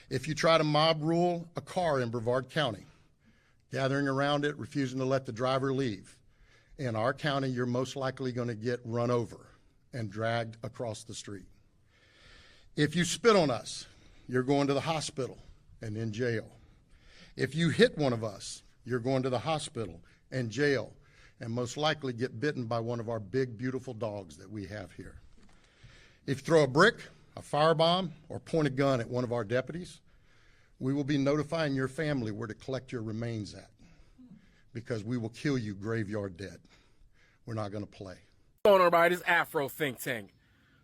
If you try to mob rule a car in Brevard County, gathering around it, refusing to let the driver leave, in our county, you're most likely going to get run over and dragged across the street. If you spit on us, you're going to the hospital and in jail. If you hit one of us, you're going to the hospital and jail, and most likely get bitten by one of our big, beautiful dogs that we have here. If you throw a brick, a firebomb, or point a gun at one of our deputies, we will be notifying your family where to collect your remains at, because we will kill you graveyard dead. We're not going to play. What's going on, everybody? This Afro Think Tank.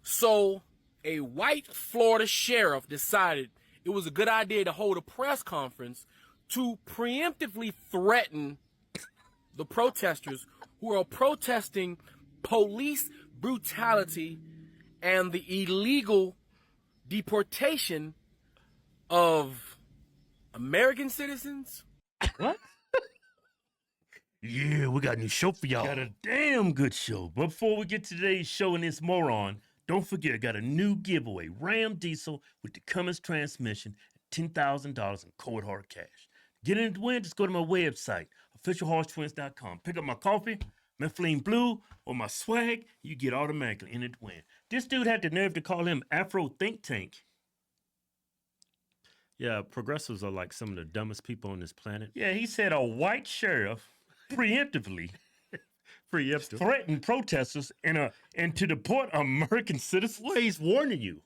So, a white Florida sheriff decided it was a good idea to hold a press conference to preemptively threaten the protesters who are protesting police brutality and the illegal deportation of American citizens. What? Yeah, we got a new show for y'all. Got a damn good show. But before we get to today's show and this moron, don't forget, I got a new giveaway. Ram Diesel with the Cummins transmission and $10,000 in cold hard cash. Get in to win, just go to my website, officialhorsetwins.com. Pick up my coffee, Mifflin Blue, or my swag, you get automatically in it to win. This dude had the nerve to call him Afro Think Tank. Yeah, progressives are like some of the dumbest people on this planet. Yeah, he said a white sheriff preemptively threatened protesters and to deport American citizens. Well, he's warning you.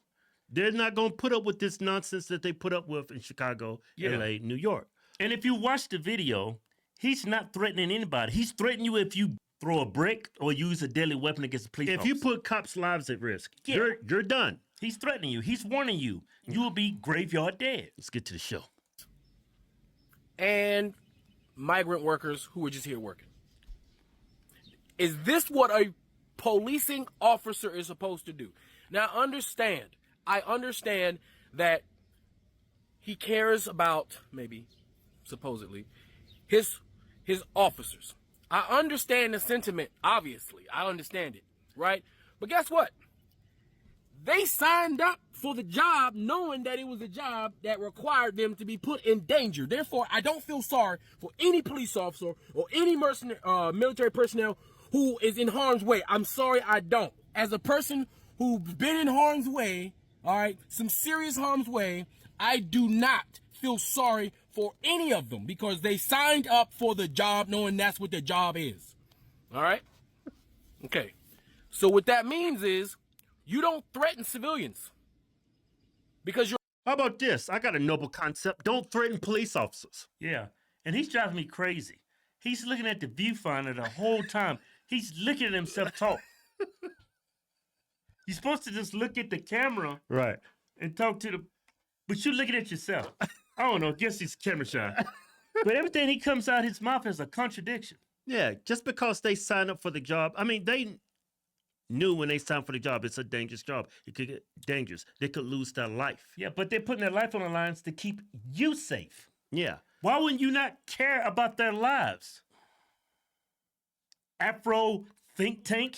They're not going to put up with this nonsense that they put up with in Chicago, LA, New York. And if you watch the video, he's not threatening anybody. He's threatening you if you throw a brick or use a deadly weapon against a police officer. If you put cops' lives at risk, you're done. He's threatening you. He's warning you. You will be graveyard dead. Let's get to the show. And migrant workers who are just here working. Is this what a policing officer is supposed to do? Now, I understand that he cares about, maybe, supposedly, his officers. I understand the sentiment, obviously. I understand it, right? But guess what? They signed up for the job knowing that it was a job that required them to be put in danger. Therefore, I don't feel sorry for any police officer or any military personnel who is in harm's way. I'm sorry, I don't. As a person who's been in harm's way, all right, some serious harm's way, I do not feel sorry for any of them because they signed up for the job knowing that's what the job is. All right? Okay. So what that means is you don't threaten civilians because you're... How about this? I got a noble concept. Don't threaten police officers. Yeah, and he's driving me crazy. He's looking at the viewfinder the whole time. He's looking at himself talk. You're supposed to just look at the camera, right, and talk to the... But you're looking at yourself. I don't know, I guess he's camera shy. But everything he comes out his mouth is a contradiction. Yeah, just because they signed up for the job. I mean, they knew when they signed for the job, it's a dangerous job. It could get dangerous. They could lose their life. Yeah, but they're putting their life on the lines to keep you safe. Yeah. Why wouldn't you not care about their lives? Afro Think Tank?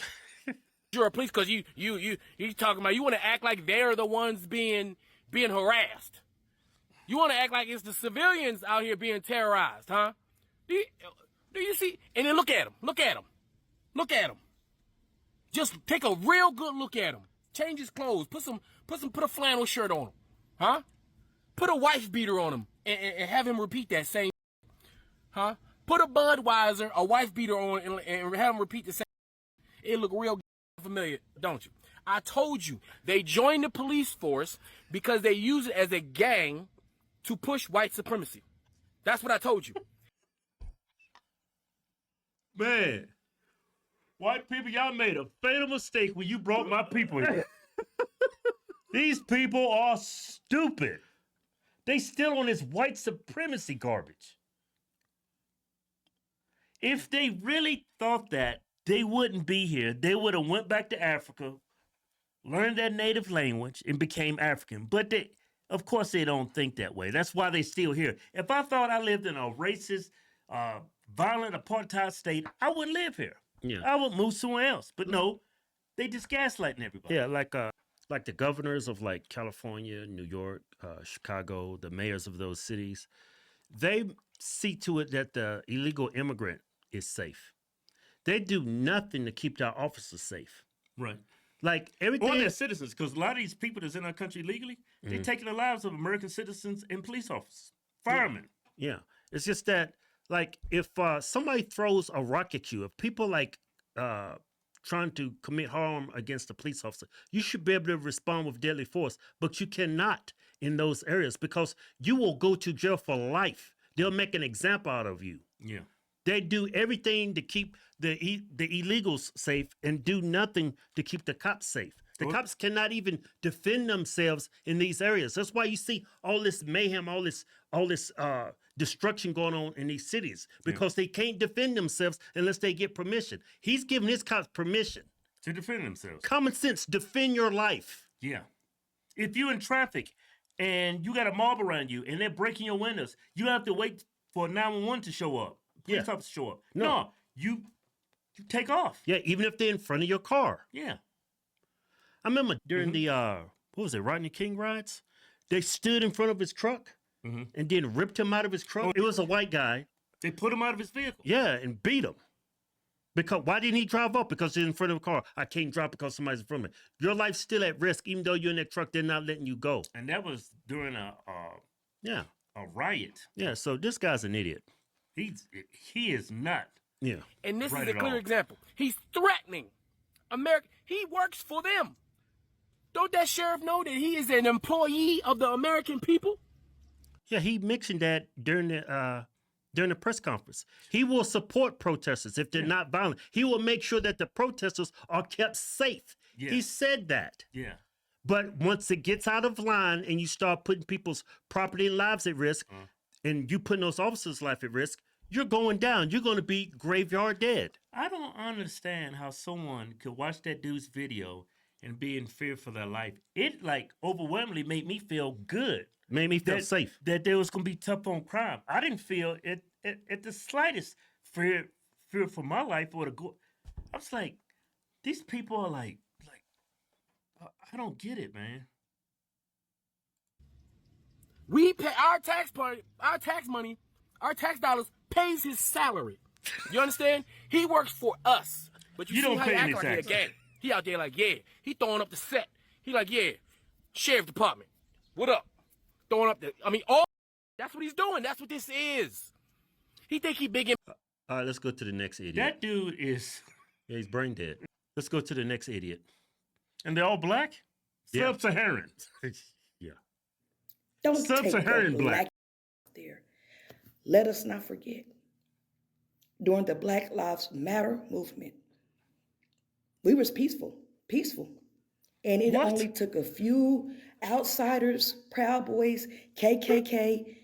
You're a police because you talking about, you want to act like they're the ones being harassed. You want to act like it's the civilians out here being terrorized, huh? Do you see? And then look at him. Look at him. Look at him. Just take a real good look at him. Change his clothes. Put a flannel shirt on him, huh? Put a wife beater on him and have him repeat that same, huh? Put a Budweiser, a wife beater on and have him repeat the same. It look real familiar, don't you? I told you they joined the police force because they use it as a gang to push white supremacy. That's what I told you. Man, white people, y'all made a fatal mistake when you brought my people here. These people are stupid. They still on this white supremacy garbage. If they really thought that, they wouldn't be here. They would have went back to Africa, learned their native language, and became African. But of course, they don't think that way. That's why they're still here. If I thought I lived in a racist, violent apartheid state, I wouldn't live here. Yeah. I would move somewhere else. But no, they just gaslighting everybody. Yeah, like like the governors of like California, New York, Chicago, the mayors of those cities, they see to it that the illegal immigrant is safe. They do nothing to keep their officers safe. Right. Like everything. Or their citizens, because a lot of these people that's in our country legally, they're taking the lives of American citizens and police officers, firemen. Yeah. It's just that, like, if somebody throws a rock at you, if people like trying to commit harm against a police officer, you should be able to respond with deadly force, but you cannot in those areas because you will go to jail for life. They'll make an example out of you. Yeah. They do everything to keep the illegals safe and do nothing to keep the cops safe. The cops cannot even defend themselves in these areas. That's why you see all this mayhem, all this destruction going on in these cities because they can't defend themselves unless they get permission. He's giving his cops permission to defend themselves. Common sense, defend your life. Yeah. If you're in traffic and you got a mob around you and they're breaking your windows, you have to wait for 911 to show up. Police officers show up. No, you take off. Yeah, even if they're in front of your car. Yeah. I remember during the what was it, Rodney King riots? They stood in front of his truck and then ripped him out of his truck. It was a white guy. They put him out of his vehicle. Yeah, and beat him. Because why didn't he drive up? Because he's in front of a car. I can't drive because somebody's in front of me. Your life's still at risk, even though you're in that truck. They're not letting you go. And that was during a riot. Yeah. So this guy's an idiot. He is not. Yeah. And this is a clear example. He's threatening America. He works for them. Don't that sheriff know that he is an employee of the American people? Yeah, he mentioned that during the press conference. He will support protesters if they're not violent. He will make sure that the protesters are kept safe. Yeah. He said that. Yeah. But once it gets out of line and you start putting people's property and lives at risk, and you putting those officers' life at risk, you're going down. You're going to be graveyard dead. I don't understand how someone could watch that dude's video and be in fear for their life. It like overwhelmingly made me feel good. Made me feel safe. That there was going to be tough on crime. I didn't feel it at the slightest fear for my life or to go. I was like, these people are like, I don't get it, man. We pay our tax money, our tax dollars pays his salary. You understand? He works for us. But you see don't how pay he any act like tax. he a gang. He out there like, yeah. He throwing up the set. He like, yeah. Sheriff Department. What up? Throwing up that's what he's doing. That's what this is. He think he big in. All right, let's go to the next idiot. That dude is. Yeah, he's brain dead. Let's go to the next idiot. And they're all black? Yeah. Sub-Saharan. Yeah. Don't take Sub-Saharan the black there. Let us not forget, during the Black Lives Matter movement, we was peaceful. And it only took a few outsiders, Proud Boys, KKK,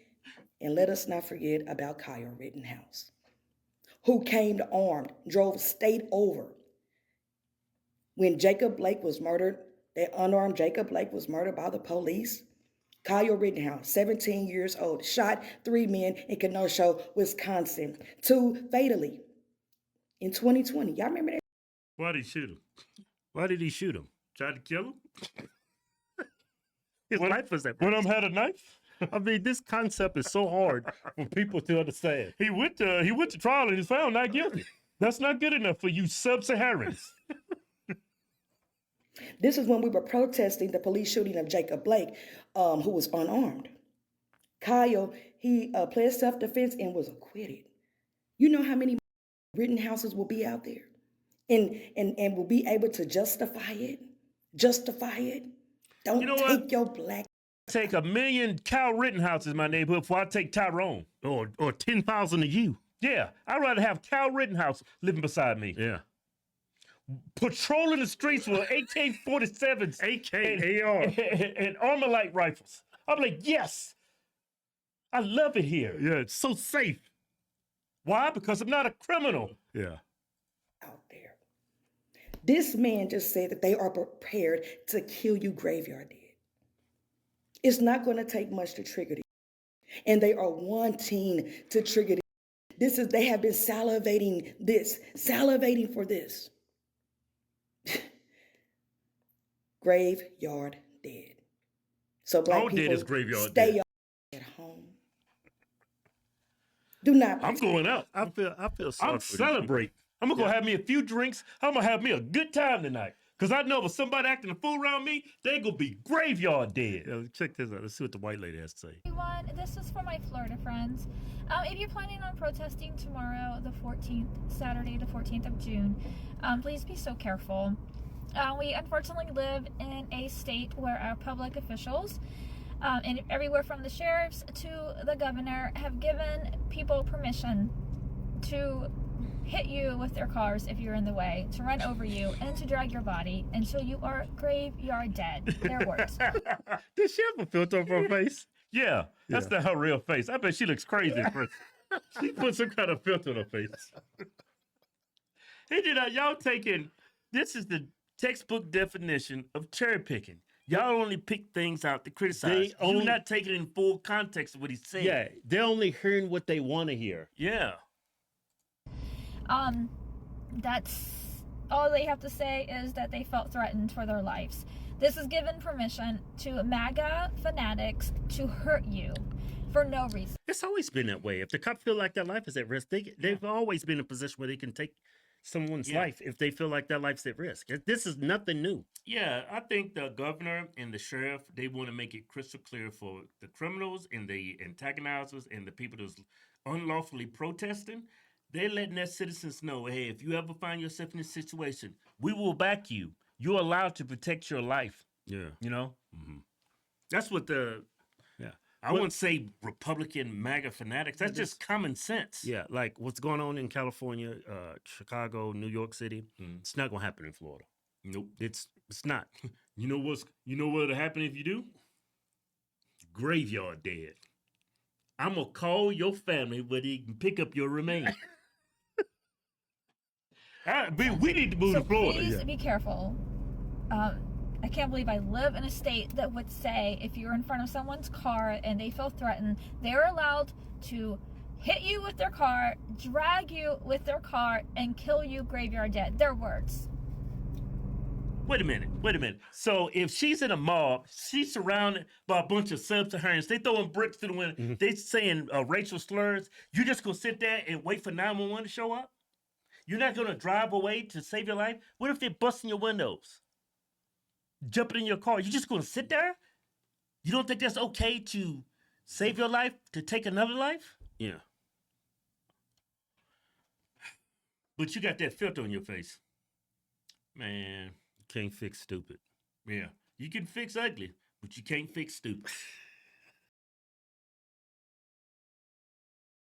and let us not forget about Kyle Rittenhouse, who came armed, drove state over. When Jacob Blake was murdered, that unarmed Jacob Blake was murdered by the police. Kyle Rittenhouse, 17 years old, shot 3 men in Kenosha, Wisconsin, 2 fatally in 2020. Y'all remember that? Why did he shoot him? Why did he shoot him? Tried to kill him? His wife was that. One of them had a knife? I mean, this concept is so hard for people to understand. He went to trial and he's found not guilty. That's not good enough for you sub-Saharans. This is when we were protesting the police shooting of Jacob Blake, who was unarmed. Kyle, he pled self-defense and was acquitted. You know how many Rittenhouses will be out there and will be able to justify it? Don't take your black. Take 1 million Kyle Rittenhouses in my neighborhood before I take Tyrone. Or 10,000 of you. Yeah, I'd rather have Kyle Rittenhouse living beside me. Yeah. Patrolling the streets with AK-47s, AR. and Armalite rifles. I'm like, yes, I love it here. Yeah, it's so safe. Why? Because I'm not a criminal. Yeah. Out there. This man just said that they are prepared to kill you graveyard dead. It's not going to take much to trigger this. And they are wanting to trigger this. They have been salivating for this. graveyard dead. So black All dead people, is graveyard stay dead. at home. Do not. I'm going out. I feel sorry I'm for these people. celebrating. I'm gonna go Yeah. have me a few drinks. I'm gonna have me a good time tonight. Cause I know if somebody acting a fool around me, they gonna be graveyard dead. Yeah, check this out. Let's see what the white lady has to say. Everyone, this is for my Florida friends. If you're planning on protesting tomorrow, the 14th, Saturday, the 14th of June, please be so careful. We unfortunately live in a state where our public officials, and everywhere from the sheriffs to the governor, have given people permission to hit you with their cars if you're in the way, to run over you, and to drag your body until you are graveyard dead. Their words. Did she have a filter on her face? Yeah, that's Yeah. not her real face. I bet she looks crazy at first. She put some kind of filter on her face. Hey, did y'all taking? This is the textbook definition of cherry picking. Y'all only pick things out to criticize. You're not taking in full context of what he's saying. Yeah, they're only hearing what they want to hear. Yeah. That's all they have to say, is that they felt threatened for their lives. This is given permission to MAGA fanatics to hurt you for no reason. It's always been that way. If the cops feel like their life is at risk, they've always been in a position where they can take someone's life if they feel like their life's at risk. This is nothing new. Yeah, I think the governor and the sheriff, they want to make it crystal clear for the criminals and the antagonizers and the people that's unlawfully protesting. They're letting their citizens know, hey, if you ever find yourself in this situation, we will back you. You're allowed to protect your life. Yeah. You know? Mm-hmm. That's what I wouldn't say Republican MAGA fanatics. That's just common sense. Yeah, like what's going on in California, Chicago, New York City. It's not gonna happen in Florida. Nope. It's not. You know what'll happen if you do? Graveyard dead. I'm gonna call your family where they can pick up your remains. We need to move So to Florida. please be careful. I can't believe I live in a state that would say if you're in front of someone's car and they feel threatened, they're allowed to hit you with their car, drag you with their car, and kill you graveyard dead. Their words. Wait a minute. So if she's in a mob, she's surrounded by a bunch of sub-Saharans. They throwing bricks to the window. They saying racial slurs. You just gonna sit there and wait for 911 to show up? You're not gonna drive away to save your life? What if they're busting your windows? Jumping in your car? You just gonna sit there? You don't think that's okay to save your life, to take another life? Yeah. But you got that filter on your face. Man. Can't fix stupid. Yeah. You can fix ugly, but you can't fix stupid.